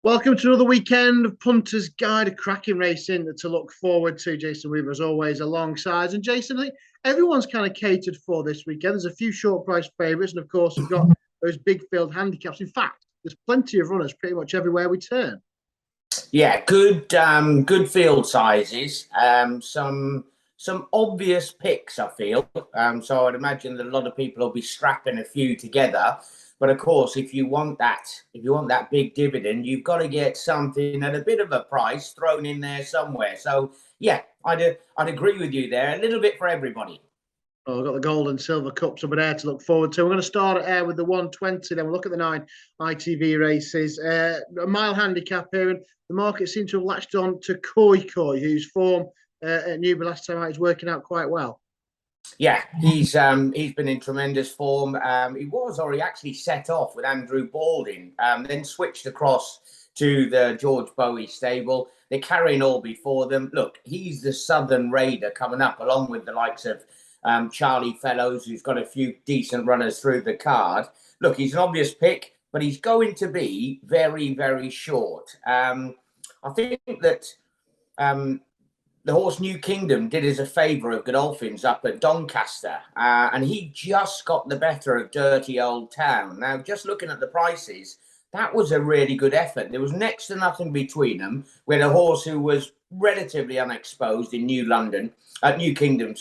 Welcome to another weekend of Punters Guide, a cracking racing to look forward to. Jason Weaver, as always, alongside. And Jason, I think everyone's kind of catered for this weekend. There's a few short price favourites, and of course, we've got those big field handicaps. In fact, there's plenty of runners pretty much everywhere we turn. Yeah, good field sizes. Some obvious picks, I feel. So I'd imagine that a lot of people will be strapping a few together. But of course, if you want that big dividend, you've got to get something at a bit of a price thrown in there somewhere. So yeah, I'd agree with you there. A little bit for everybody. Oh, we've got the gold and silver cups over there to look forward to. We're going to start at Ayr with the 120. Then we'll look at the 9 ITV races. A mile handicap here, and the market seems to have latched on to Koi, whose form at Newbury last time out is working out quite well. Yeah, he's been in tremendous form. He actually set off with Andrew Balding, then switched across to the George Bowie stable. They're carrying all before them. Look, he's the Southern Raider coming up, along with the likes of Charlie Fellows, who's got a few decent runners through the card. Look, he's an obvious pick, but he's going to be very, very short. I think that the horse New Kingdom did us a favour of Godolphin's up at Doncaster, and he just got the better of Dirtyoldtown. Now, just looking at the prices, that was a really good effort. There was next to nothing between them. We had a horse who was relatively unexposed in New Kingdom,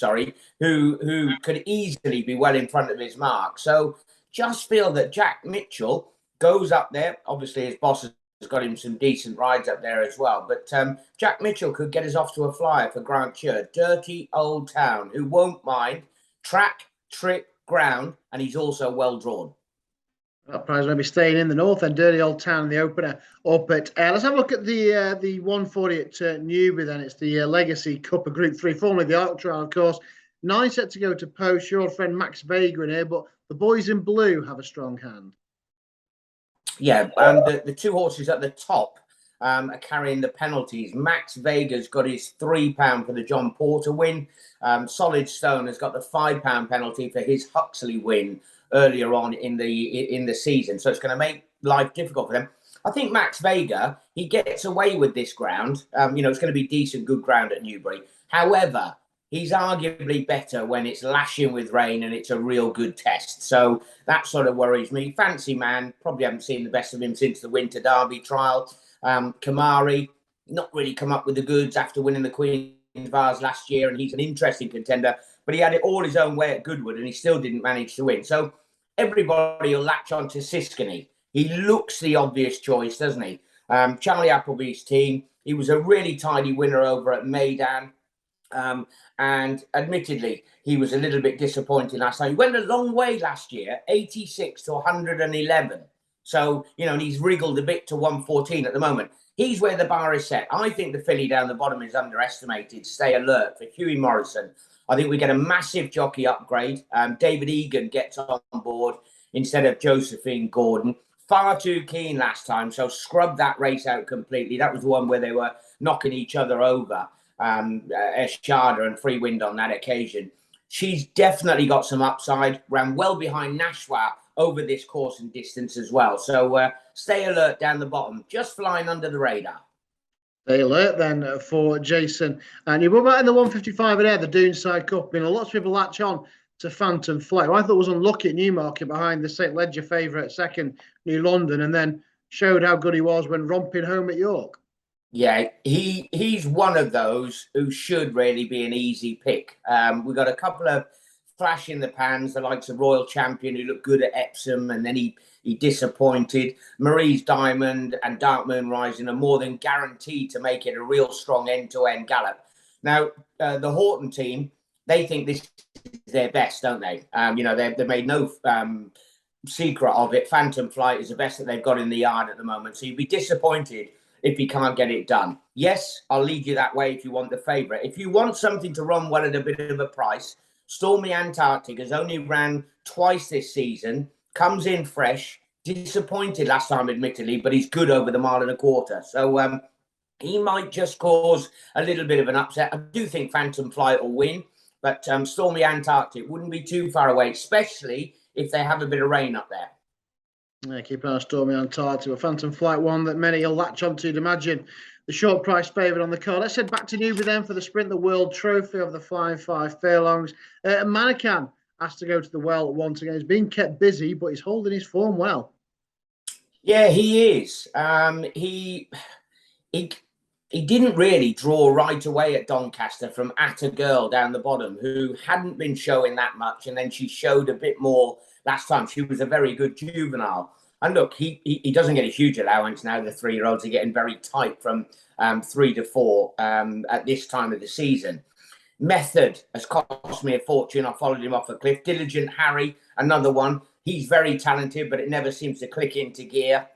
who could easily be well in front of his mark. So just feel that Jack Mitchell goes up there. Obviously, his boss has got him some decent rides up there as well. But Jack Mitchell could get us off to a flyer for Grant Chur. Dirtyoldtown, who won't mind track, trip, ground, and he's also well drawn. That prize may be staying in the north and Dirtyoldtown, the opener up at let's have a look at the 140 at Newbury. Then it's the Legacy Cup of Group 3, formerly the Arc Trial, of course. 9 set to go to post. Your friend Max Vega in here, but the boys in blue have a strong hand. Yeah, the two horses at the top are carrying the penalties. Max Vega's got his £3 for the John Porter win. Solid Stone has got the £5 penalty for his Huxley win earlier on in the season. So it's going to make life difficult for them. I think Max Vega, he gets away with this ground. It's going to be decent, good ground at Newbury. However, he's arguably better when it's lashing with rain and it's a real good test. So that sort of worries me. Fancy Man, probably haven't seen the best of him since the Winter Derby trial. Kamari, not really come up with the goods after winning the Queen's Vase last year, and he's an interesting contender, but he had it all his own way at Goodwood and he still didn't manage to win. So everybody will latch on to Siskany. He looks the obvious choice, doesn't he? Charlie Appleby's team, he was a really tidy winner over at Maidan. And admittedly, he was a little bit disappointing last time. He went a long way last year, 86 to 111. So, and he's wriggled a bit to 114 at the moment. He's where the bar is set. I think the filly down the bottom is underestimated. Stay Alert for Hughie Morrison. I think we get a massive jockey upgrade. David Egan gets on board instead of Josephine Gordon. Far too keen last time, so scrub that race out completely. That was the one where they were knocking each other over. Escharda and Free Wind on that occasion. She's definitely got some upside. Ran well behind Nashwa over this course and distance as well. So Stay Alert down the bottom, just flying under the radar. Stay alert then for Jason. And you were about in the 155 at Ayr, the Doonside Cup. Lots of people latch on to Phantom Flight, who I thought was unlucky at Newmarket behind the St. Ledger favourite second, New London, and then showed how good he was when romping home at York. Yeah, he's one of those who should really be an easy pick. We've got a couple of flash in the pans, the likes of Royal Champion, who looked good at Epsom, and then he disappointed. Marie's Diamond and Dark Moon Rising are more than guaranteed to make it a real strong end-to-end gallop. Now, the Horton team, they think this is their best, don't they? They've made no secret of it. Phantom Flight is the best that they've got in the yard at the moment. So you'd be disappointed if he can't get it done. Yes, I'll lead you that way if you want the favourite. If you want something to run well at a bit of a price, Stormy Antarctic has only ran twice this season, comes in fresh, disappointed last time admittedly, but he's good over the 1.25 miles. So he might just cause a little bit of an upset. I do think Phantom Flight will win, but Stormy Antarctic wouldn't be too far away, especially if they have a bit of rain up there. Yeah, keep an eye on Stormy Antarctica. A Phantom Flight, one that many will latch onto, you'd imagine. The short price favourite on the card. Let's head back to Newbury then for the Sprint the World Trophy of the Flying 5 furlongs. Manican has to go to the well once again. He's being kept busy, but he's holding his form well. Yeah, he is. He didn't really draw right away at Doncaster from At a Girl down the bottom, who hadn't been showing that much, and then she showed a bit more last time. She was a very good juvenile. And look, he doesn't get a huge allowance now. The 3-year-olds are getting very tight from 3 to 4 at this time of the season. Method has cost me a fortune. I followed him off a cliff. Diligent Harry, another one. He's very talented, but it never seems to click into gear.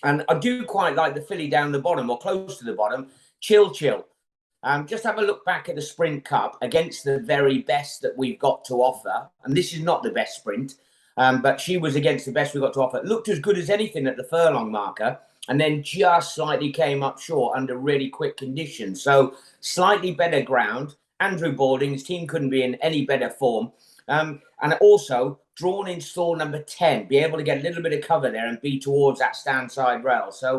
And I do quite like the filly down the bottom, or close to the bottom, Chil. Just have a look back at the Sprint Cup against the very best that we've got to offer. And this is not the best sprint, but she was against the best we've got to offer. It looked as good as anything at the furlong marker, and then just slightly came up short under really quick conditions. So slightly better ground. Andrew Balding, his team couldn't be in any better form. And also drawn in stall number 10, be able to get a little bit of cover there and be towards that stand side rail. So,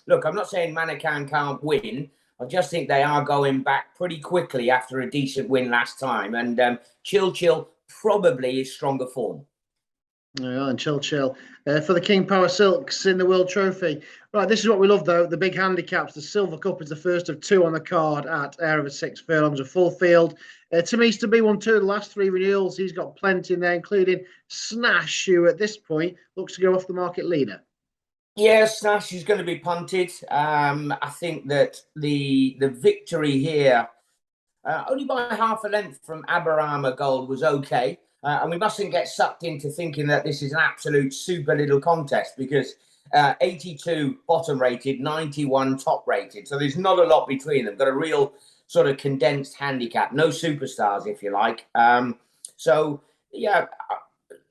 look, I'm not saying Manican can't win. I just think they are going back pretty quickly after a decent win last time. And Chil probably is stronger form. Yeah, and Chil for the King Power Silks in the World Trophy. Right, this is what we love though, the big handicaps. The Silver Cup is the first of 2 on the card at Ayr over 6 furlongs, a full field. Tamis to be 1-2, the last 3 renewals. He's got plenty in there, including Snash, who at this point looks to go off the market leader. Yeah, Snash is going to be punted. I think that the victory here, only by half a length from Aberama Gold, was okay. And we mustn't get sucked into thinking that this is an absolute super little contest, because 82 bottom rated, 91 top rated. So there's not a lot between them. Got a real sort of condensed handicap. No superstars, if you like. So, yeah,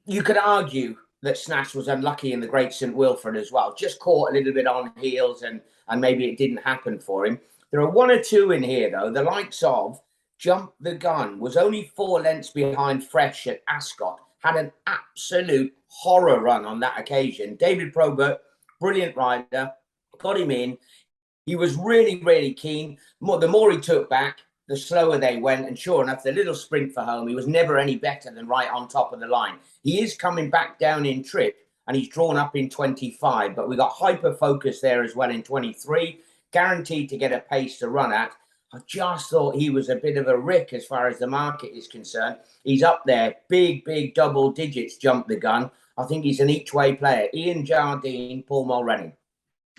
you could argue that Snash was unlucky in the Great St. Wilfrid as well. Just caught a little bit on heels, and maybe it didn't happen for him. There are 1 or 2 in here, though. The likes of Jump the Gun was only 4 lengths behind Fresh at Ascot. Had an absolute horror run on that occasion. David Probert, brilliant rider, got him in. He was really, really keen. The more he took back, the slower they went. And sure enough, the little sprint for home, he was never any better than right on top of the line. He is coming back down in trip, and he's drawn up in 25. But we got Hyper Focus there as well in 23. Guaranteed to get a pace to run at. I just thought he was a bit of a rick as far as the market is concerned. He's up there, big double digits, Jump the Gun. I think he's an each-way player. Ian Jardine, Paul Mulrennan.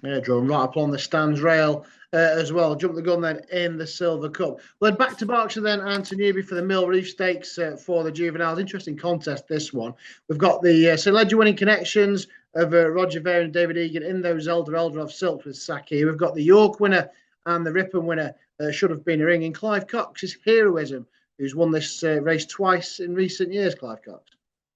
Yeah, drawn right up on the stands rail as well. Jump the Gun then in the Silver Cup. Well, back to Berkshire then, and to Newbury for the Mill Reef Stakes for the juveniles. Interesting contest, this one. We've got the St. Ledger winning connections of Roger Ver and David Egan in those Elder of Silk with Sakheer. We've got the York winner and the Ripon winner, Should Have Been a Ring, and Clive Cox's Heroism, who's won this race twice in recent years, Clive Cox.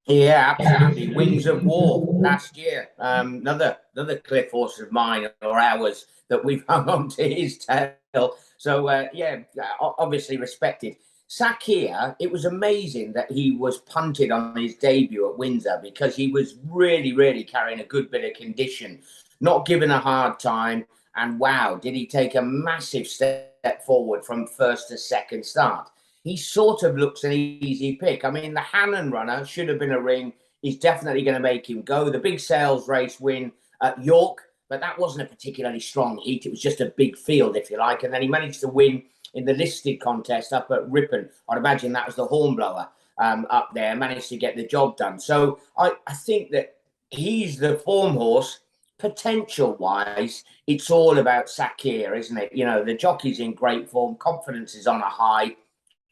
Yeah, absolutely. Wings of War last year. Another cliff horse of mine or ours that we've hung on to his tail. So, yeah, obviously respected. Sakheer, it was amazing that he was punted on his debut at Windsor, because he was really carrying a good bit of condition, not given a hard time. And wow, did he take a massive step forward from first to second start. He sort of looks an easy pick. I mean, the Hannon runner, Should Have Been a Ring, is definitely going to make him go. The big sales race win at York, but that wasn't a particularly strong heat. It was just a big field, if you like. And then he managed to win in the listed contest up at Ripon. I'd imagine that was the Hornblower up there, managed to get the job done. So I think that he's the form horse. Potential-wise, it's all about Sakheer, isn't it? You know, the jockey's in great form. Confidence is on a high.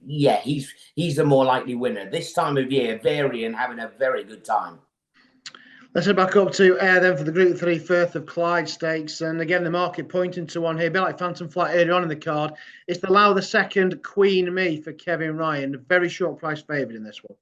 Yeah, he's the more likely winner. This time of year, Varian having a very good time. Let's head back up to Ayr then for the Group 3 Firth of Clyde Stakes. And again, the market pointing to one here, a bit like Phantom Flight earlier on in the card. It's the Lau II Queen Me for Kevin Ryan. A very short price favourite in this one.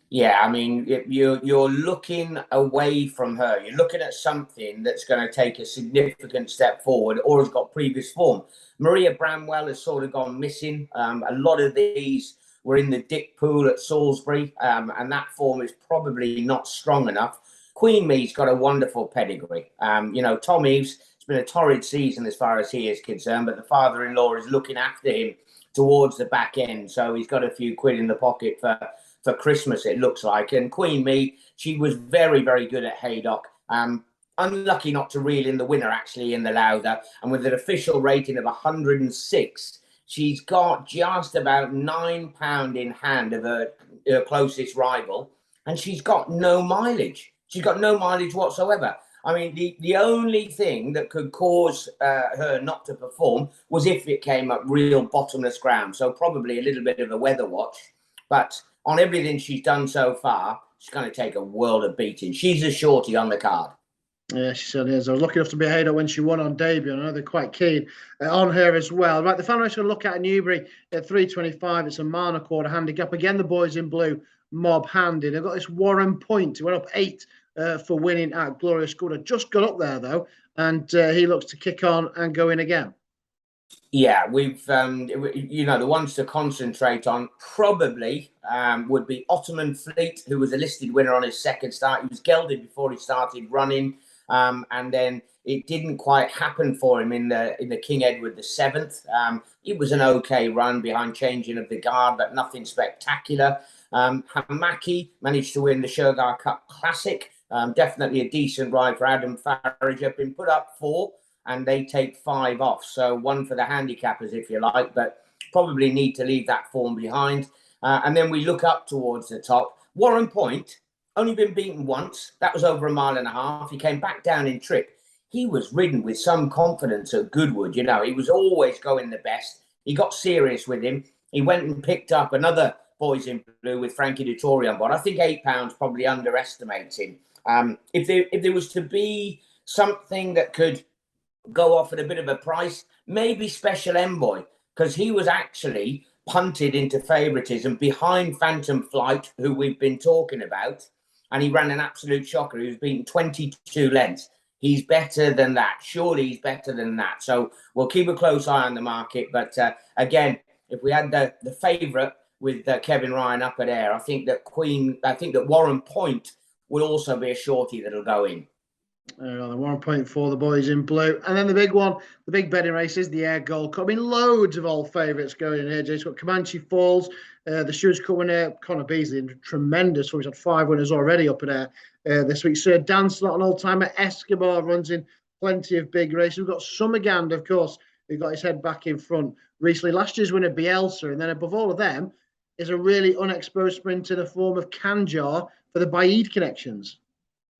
Yeah, I mean, you're looking away from her. You're looking at something that's going to take a significant step forward or has got previous form. Maria Bramwell has sort of gone missing. A lot of these were in the Dick Pool at Salisbury, and that form is probably not strong enough. Queen Me's got a wonderful pedigree. You know, Tom Eves, it's been a torrid season as far as he is concerned, but the father-in-law is looking after him towards the back end. So he's got a few quid in the pocket for Christmas, it looks like. And Queen Me, she was very, very good at Haydock. Unlucky not to reel in the winner, actually, in the Lowther. And with an official rating of 106, she's got just about £9 in hand of her closest rival. And she's got no mileage. She's got no mileage whatsoever. I mean, the only thing that could cause her not to perform was if it came up real bottomless ground. So probably a little bit of a weather watch. But on everything she's done so far, she's going to take a world of beating. She's a shorty on the card. Yeah, she certainly is. I was lucky enough to be a Haydock when she won on debut. I know they're quite keen on her as well. Right, the final race we're going to look at Newbury at 3:25. It's a mile and a quarter handicap. Again, the boys in blue, mob-handed. They've got this Warren Point. He went up 8 for winning at Glorious Scudder. Just got up there, though, and he looks to kick on and go in again. Yeah, we've, you know, the ones to concentrate on probably would be Phanton Flight, who was a listed winner on his second start. He was gelded before he started running. And then it didn't quite happen for him in the King Edward VII. It was an okay run behind changing of the guard, but nothing spectacular. Hamaki managed to win the Shergar Cup Classic. Definitely a decent ride for Adam Farrager. Been put up 4, and they take 5 off. So 1 for the handicappers, if you like, but probably need to leave that form behind. And then we look up towards the top. Warren Point, only been beaten once. That was over a mile and a half. He came back down in trip. He was ridden with some confidence at Goodwood. You know, he was always going the best. He got serious with him. He went and picked up another boys in blue with Frankie Dettori on board. I think £8 probably underestimates him. If there was to be something that could go off at a bit of a price, maybe Special Envoy, because he was actually punted into favouritism behind Phantom Flight, who we've been talking about. And he ran an absolute shocker. He was beaten 22 lengths. He's better than that. Surely he's better than that. So we'll keep a close eye on the market. But again, if we had the favourite with Kevin Ryan up at Ayr, I think that Warren Point will also be a shorty that'll go in. The 1 for the boys in blue. And then the big one, the big betting race is the Ayr Gold Cup. I mean, loads of old favourites going in here. Jay's got Comanche Falls, the Stewards Cup winner, Connor Beasley, tremendous. He's had 5 winners already up in Ayr this week. Sir Dan's not an old-timer. Escobar runs in plenty of big races. We've got Summergand, of course, who got his head back in front recently. Last year's winner, Bielsa. And then above all of them is a really unexposed sprinter in the form of Kanjar for the Baid connections.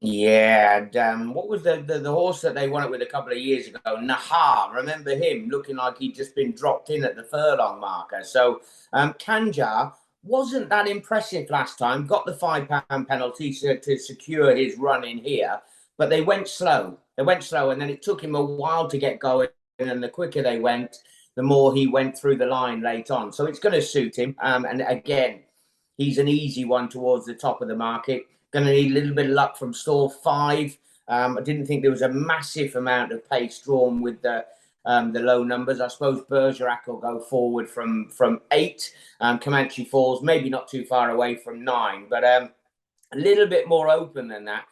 Yeah, what was the horse that they won it with a couple of years ago? Nahar, remember him looking like he'd just been dropped in at the furlong marker. So Kanjar wasn't that impressive last time, got the £5 penalty to secure his run in here, but they went slow. And then it took him a while to get going, and the quicker they went, the more he went through the line late on. So it's going to suit him. And again, he's an easy one towards the top of the market. Going to need a little bit of luck from stall 5. I didn't think there was a massive amount of pace drawn with the low numbers. I suppose Bergerac will go forward from 8. Comanche Falls, maybe not too far away from 9, but a little bit more open than that.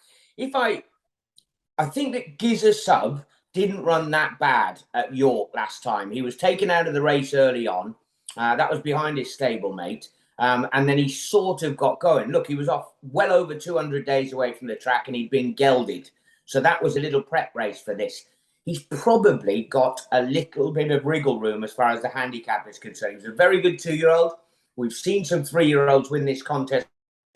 I think that Gis A Sub didn't run that bad at York last time. He was taken out of the race early on. That was behind his stablemate. And then he sort of got going. Look, he was off well over 200 days away from the track, and he'd been gelded. So that was a little prep race for this. He's probably got a little bit of wriggle room as far as the handicap is concerned. He's a very good 2-year-old. We've seen some 3-year-olds win this contest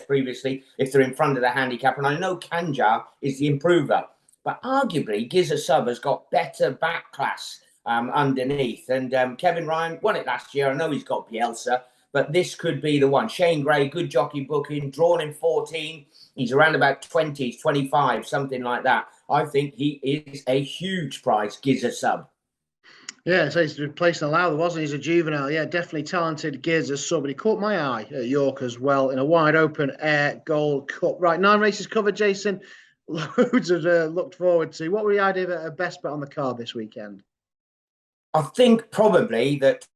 previously if they're in front of the handicap. And I know Kanjar is the improver. But arguably, Gis A Sub has got better back class underneath. And Kevin Ryan won it last year. I know he's got Bielsa. But this could be the one. Shane Gray, good jockey booking, drawn in 14. He's around about 20, 25, something like that. I think he is a huge price, Gis A Sub. Yeah, so he's replacing Lowther, wasn't he? He's a juvenile. Yeah, definitely talented Gis A Sub. But he caught my eye at York as well in a wide open Ayr Gold Cup. Right, 9 races covered, Jason. Loads of looked forward to. What were the idea of a best bet on the card this weekend? I think probably that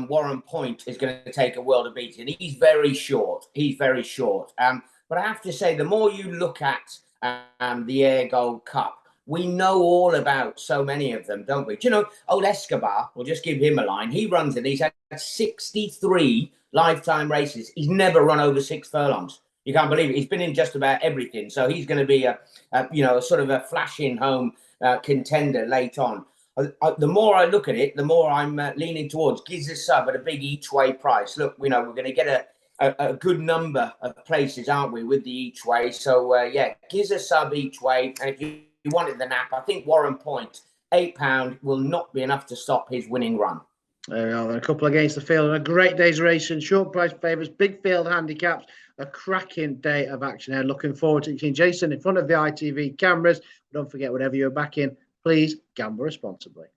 Warren Point is going to take a world of beating. He's very short. But I have to say, the more you look at the Ayr Gold Cup. We know all about so many of them, don't we? Do you know, old Escobar, we'll just give him a line. He runs it. He's had 63 lifetime races. He's never run over 6 furlongs. You can't believe it. He's been in just about everything. So he's going to be a sort of a flashing home contender late on. The more I look at it, the more I'm leaning towards Gis A Sub at a big each way price. Look, we're going to get a good number of places, aren't we, with the each way? So yeah, Gis A Sub each way. And if you wanted the nap, I think Warren Point, £8 will not be enough to stop his winning run. There we are. There are a couple against the field and a great day's racing. Short price favourites, big field handicaps, a cracking day of action ahead. Looking forward to seeing Jason in front of the ITV cameras. Don't forget, whatever you're backing, please gamble responsibly.